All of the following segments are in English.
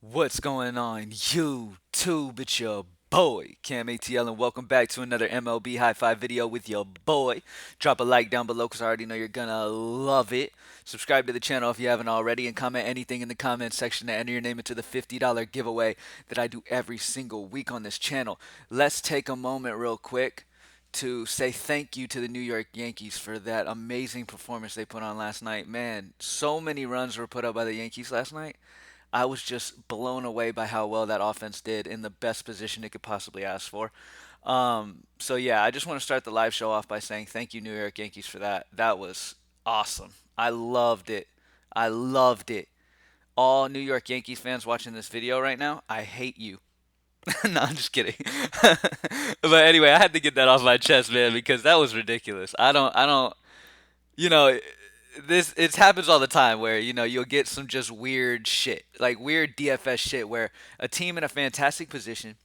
What's going on, YouTube? It's your boy, CamATL, and welcome back to another MLB High Five video with your boy. Drop a like down below because I already know you're gonna love it. Subscribe to the channel if you haven't already, and comment anything in the comment section to enter your name into the $50 giveaway that I do every single week on this channel. Let's take a moment, real quick, to say thank you to the New York Yankees for that amazing performance they put on last night. Man, so many runs were put up by the Yankees last night. I was just blown away by how well that offense did in the best position it could possibly ask for. So yeah, I just want to start the live show off by saying thank you, New York Yankees, for that. That was awesome. I loved it. I loved it. All New York Yankees fans watching this video right now, I hate you. No, I'm just kidding. But anyway, I had to get that off my chest, man, because that was ridiculous. I don't, you know, this it happens all the time where you'll get some just weird shit, like weird DFS shit, where a team in a fantastic position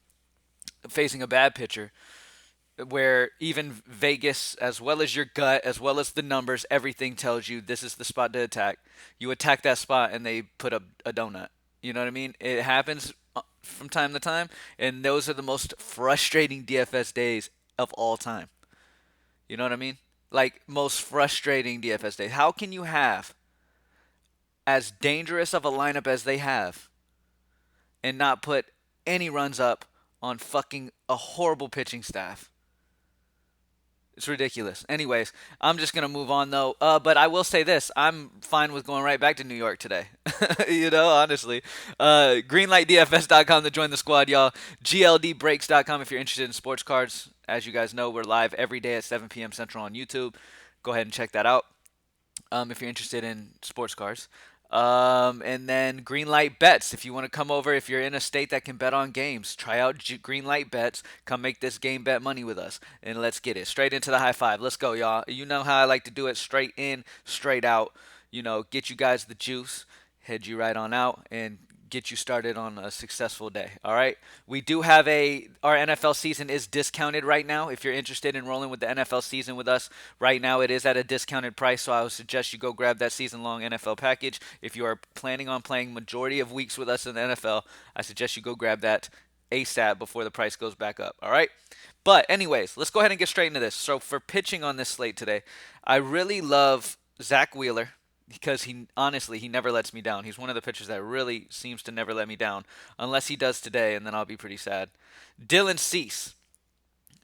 facing a bad pitcher, where even Vegas, as well as your gut, as well as the numbers, everything tells you this is the spot to attack. You attack that spot and they put up a donut. You know what I mean? It happens from time to time, and those are the most frustrating DFS days of all time. You know what I mean? Like, most frustrating DFS days. How can you have as dangerous of a lineup as they have and not put any runs up on fucking a horrible pitching staff? It's ridiculous. Anyways, I'm just gonna move on though. But I will say this: I'm fine with going right back to New York today. Honestly. Greenlightdfs.com to join the squad, y'all. GLDbreaks.com if you're interested in sports cards. As you guys know, we're live every day at 7 p.m. Central on YouTube. Go ahead and check that out. If you're interested in sports cars. And then Greenlight Bets. If you want to come over, if you're in a state that can bet on games, try out Greenlight Bets. Come make this game bet money with us, and let's get it straight into the high five. Let's go, y'all. You know how I like to do it: straight in, straight out. Get you guys the juice, head you right on out, and get you started on a successful day. All right. We do have our NFL season is discounted right now. If you're interested in rolling with the NFL season with us right now, it is at a discounted price. So I would suggest you go grab that season long NFL package. If you are planning on playing majority of weeks with us in the NFL, I suggest you go grab that ASAP before the price goes back up. All right. But anyways, let's go ahead and get straight into this. So for pitching on this slate today, I really love Zach Wheeler because he never lets me down. He's one of the pitchers that really seems to never let me down, unless he does today, and then I'll be pretty sad. Dylan Cease.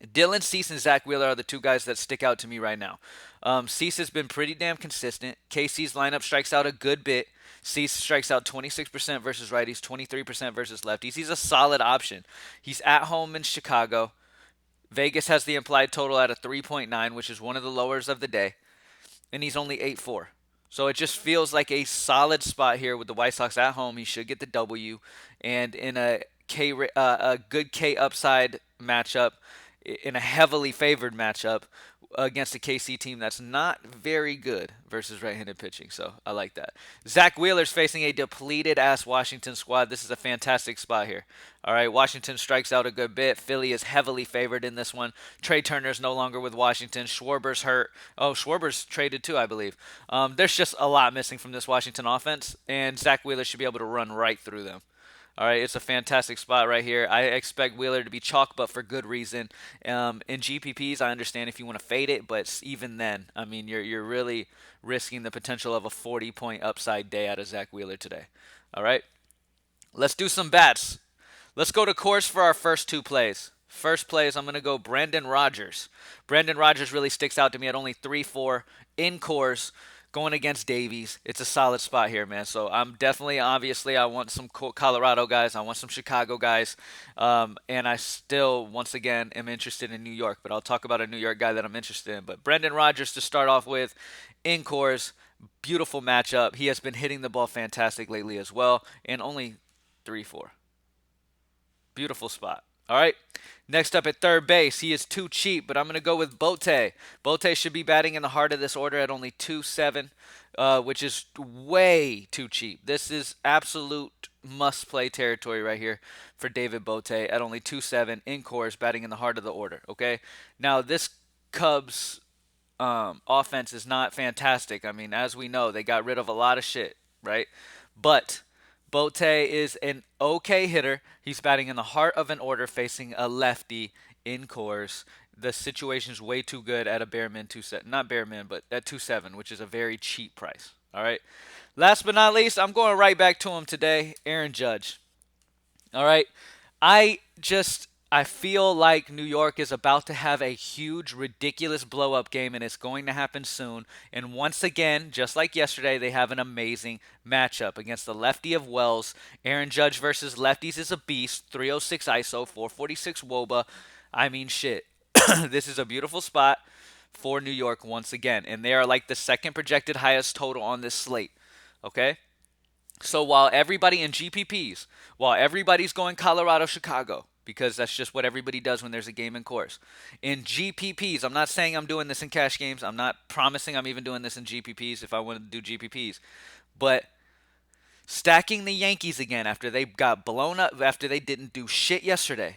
Dylan Cease and Zach Wheeler are the two guys that stick out to me right now. Cease has been pretty damn consistent. KC's lineup strikes out a good bit. Cease strikes out 26% versus righties, 23% versus lefties. He's a solid option. He's at home in Chicago. Vegas has the implied total at a 3.9, which is one of the lowers of the day, and he's only 8-4. So it just feels like a solid spot here with the White Sox at home. He should get the W, and in a good K upside matchup, in a heavily favored matchup against a KC team that's not very good versus right-handed pitching. So I like that. Zach Wheeler's facing a depleted ass Washington squad. This is a fantastic spot here. All right, Washington strikes out a good bit. Philly is heavily favored in this one. Trey Turner's no longer with Washington. Schwarber's hurt. Oh, Schwarber's traded too, I believe. There's just a lot missing from this Washington offense, and Zach Wheeler should be able to run right through them. All right, it's a fantastic spot right here. I expect Wheeler to be chalk, but for good reason. In GPPs, I understand if you want to fade it, but even then, I mean, you're really risking the potential of a 40-point upside day out of Zach Wheeler today. All right, let's do some bats. Let's go to course for our first two plays. First plays, I'm going to go Brandon Rogers. Brandon Rogers really sticks out to me at only 3-4 in course going against Davies. It's a solid spot here, man. So I'm definitely, obviously, I want some Colorado guys. I want some Chicago guys. And I still, once again, am interested in New York. But I'll talk about a New York guy that I'm interested in. But Brandon Rogers to start off with in course. Beautiful matchup. He has been hitting the ball fantastic lately as well. And only 3-4. Beautiful spot. All right. Next up at third base, he is too cheap, but I'm going to go with Bote. Bote should be batting in the heart of this order at only 2.7, which is way too cheap. This is absolute must-play territory right here for David Bote at only 2.7 in course, batting in the heart of the order. Okay. Now this Cubs offense is not fantastic. I mean, as we know, they got rid of a lot of shit, right? But Bote is an okay hitter. He's batting in the heart of an order facing a lefty in Coors. The situation's way too good at a bare min two set, not bare min, but at 2.7, which is a very cheap price. All right. Last but not least, I'm going right back to him today, Aaron Judge. All right. I feel like New York is about to have a huge, ridiculous blow up game, and it's going to happen soon. And once again, just like yesterday, they have an amazing matchup against the lefty of Wells. Aaron Judge versus lefties is a beast. 306 ISO, 446 WOBA. I mean, shit. This is a beautiful spot for New York once again. And they are like the second projected highest total on this slate. Okay? So while everybody's going Colorado, Chicago, because that's just what everybody does when there's a game in course. In GPPs, I'm not saying I'm doing this in cash games. I'm not promising I'm even doing this in GPPs if I want to do GPPs. But stacking the Yankees again after they got blown up, after they didn't do shit yesterday.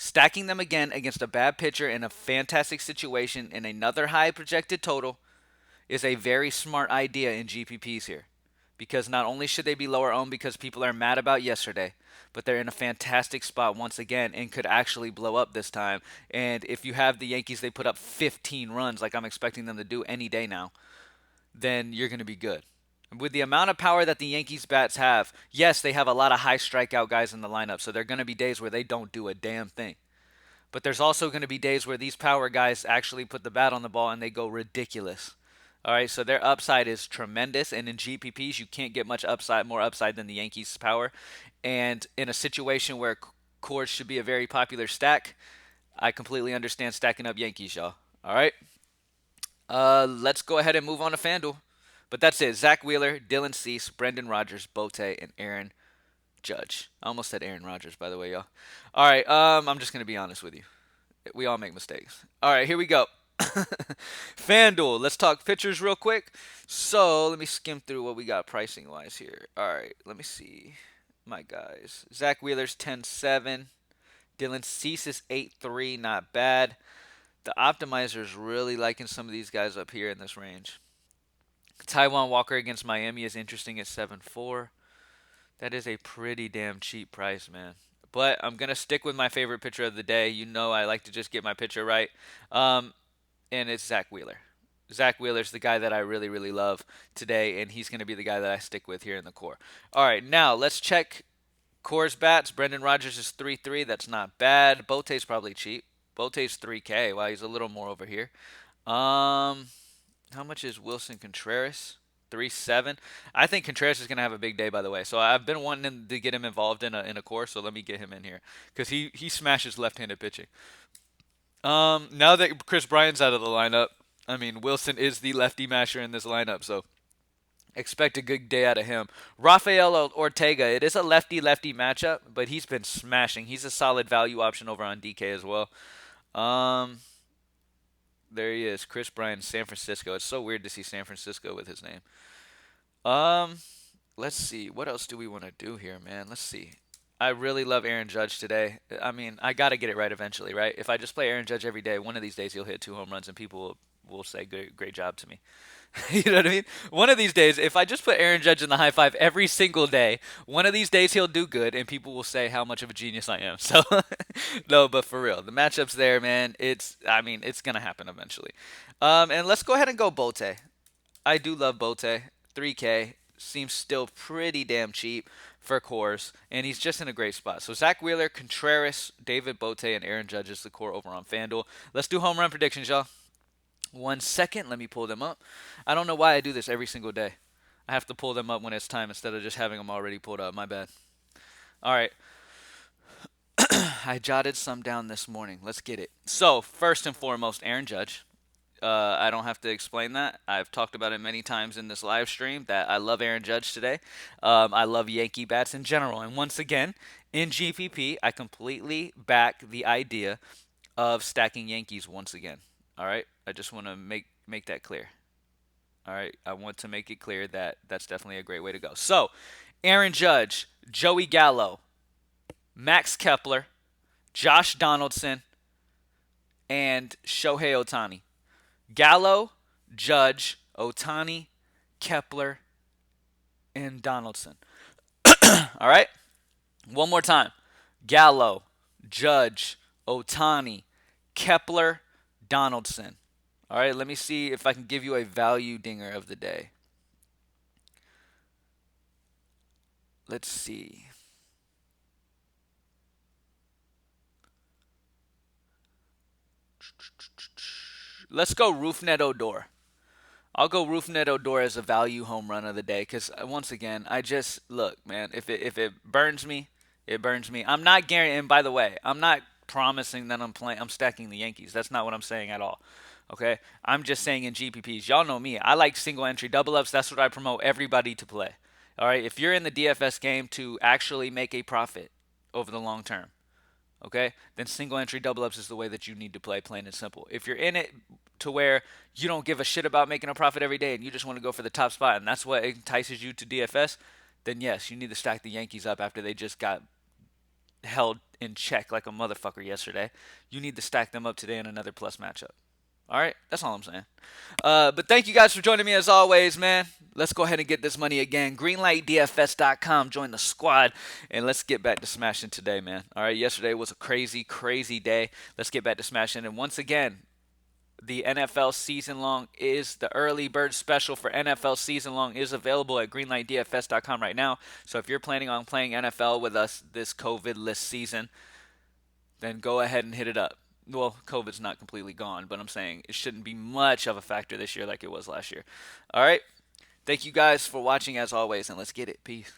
Stacking them again against a bad pitcher in a fantastic situation in another high projected total is a very smart idea in GPPs here. Because not only should they be lower owned because people are mad about yesterday, but they're in a fantastic spot once again and could actually blow up this time. And if you have the Yankees, they put up 15 runs like I'm expecting them to do any day now, then you're going to be good. With the amount of power that the Yankees bats have, yes, they have a lot of high strikeout guys in the lineup, so there are going to be days where they don't do a damn thing. But there's also going to be days where these power guys actually put the bat on the ball and they go ridiculous. All right, so their upside is tremendous, and in GPPs you can't get much upside, more upside than the Yankees' power. And in a situation where Coors should be a very popular stack, I completely understand stacking up Yankees, y'all. All right, let's go ahead and move on to FanDuel. But that's it. Zach Wheeler, Dylan Cease, Brendan Rodgers, Bote, and Aaron Judge. I almost said Aaron Rodgers, by the way, y'all. All right, I'm just gonna be honest with you. We all make mistakes. All right, here we go. FanDuel. Let's talk pitchers real quick. So let me skim through what we got pricing wise here. All right, let me see. My guys. Zach Wheeler's 10.7. Dylan Cease is 8.3. Not bad. The optimizer's really liking some of these guys up here in this range. Taiwan Walker against Miami is interesting at 7.4. That is a pretty damn cheap price, man. But I'm going to stick with my favorite pitcher of the day. You know I like to just get my pitcher right. And it's Zach Wheeler. Zach Wheeler's the guy that I really, really love today, and he's going to be the guy that I stick with here in the core. All right, now let's check Core's bats. Brendan Rodgers is 3.3. That's not bad. Bote's probably cheap. Bote's 3K. Wow, he's a little more over here. How much is Wilson Contreras? 3.7. I think Contreras is going to have a big day, by the way. So I've been wanting to get him involved in a core, so let me get him in here because he smashes left-handed pitching. Now that Chris Bryant's out of the lineup, I mean Wilson is the lefty masher in this lineup, so expect a good day out of him. Rafael Ortega, it is a lefty-lefty matchup, but he's been smashing. He's a solid value option over on DK as well. Um, there he is, Chris Bryant, San Francisco. It's so weird to see San Francisco with his name. Um, let's see. What else do we want to do here, man? Let's see. I really love Aaron Judge today. I mean, I got to get it right eventually, right? If I just play Aaron Judge every day, one of these days he'll hit 2 home runs and people will say, great job to me. You know what I mean? One of these days, if I just put Aaron Judge in the high five every single day, one of these days he'll do good and people will say how much of a genius I am. So, no, but for real, the matchup's there, man. It's going to happen eventually. And let's go ahead and go Bote. I do love Bote. 3K seems still pretty damn cheap for Coors, and he's just in a great spot. So Zach Wheeler, Contreras, David Bote, and Aaron Judge is the core over on FanDuel. Let's do home run predictions, y'all. 1 second, let me pull them up. I don't know why I do this every single day. I have to pull them up when it's time instead of just having them already pulled up. My bad. All right. I jotted some down this morning. Let's get it. So, first and foremost, Aaron Judge. I don't have to explain that. I've talked about it many times in this live stream that I love Aaron Judge today. I love Yankee bats in general. And once again, in GPP, I completely back the idea of stacking Yankees once again. All right? I just want to make that clear. All right? I want to make it clear that that's definitely a great way to go. So, Aaron Judge, Joey Gallo, Max Kepler, Josh Donaldson, and Shohei Ohtani. Gallo, Judge, Ohtani, Kepler, and Donaldson. All right. One more time. Gallo, Judge, Otani, Kepler, Donaldson. All right, let me see if I can give you a value dinger of the day. Let's see. Let's go Roofnet Odor. I'll go Roofnet Odor as a value home run of the day because once again, I just look, man. If it burns me, it burns me. I'm not guaranteeing. And by the way, I'm not promising that I'm stacking the Yankees. That's not what I'm saying at all. Okay, I'm just saying in GPPs. Y'all know me. I like single entry double ups. That's what I promote everybody to play. All right, if you're in the DFS game to actually make a profit over the long term, okay, then single entry double ups is the way that you need to play, plain and simple. If you're in it to where you don't give a shit about making a profit every day and you just want to go for the top spot and that's what entices you to DFS, then yes, you need to stack the Yankees up after they just got held in check like a motherfucker yesterday. You need to stack them up today in another plus matchup. All right, that's all I'm saying. But thank you guys for joining me as always, man. Let's go ahead and get this money again. Greenlightdfs.com. Join the squad, and let's get back to smashing today, man. All right, yesterday was a crazy, crazy day. Let's get back to smashing. And once again, the NFL season long is the early bird special for NFL season long is available at greenlightdfs.com right now. So if you're planning on playing NFL with us this COVID-less season, then go ahead and hit it up. Well, COVID's not completely gone, but I'm saying it shouldn't be much of a factor this year like it was last year. All right. Thank you guys for watching as always, and let's get it. Peace.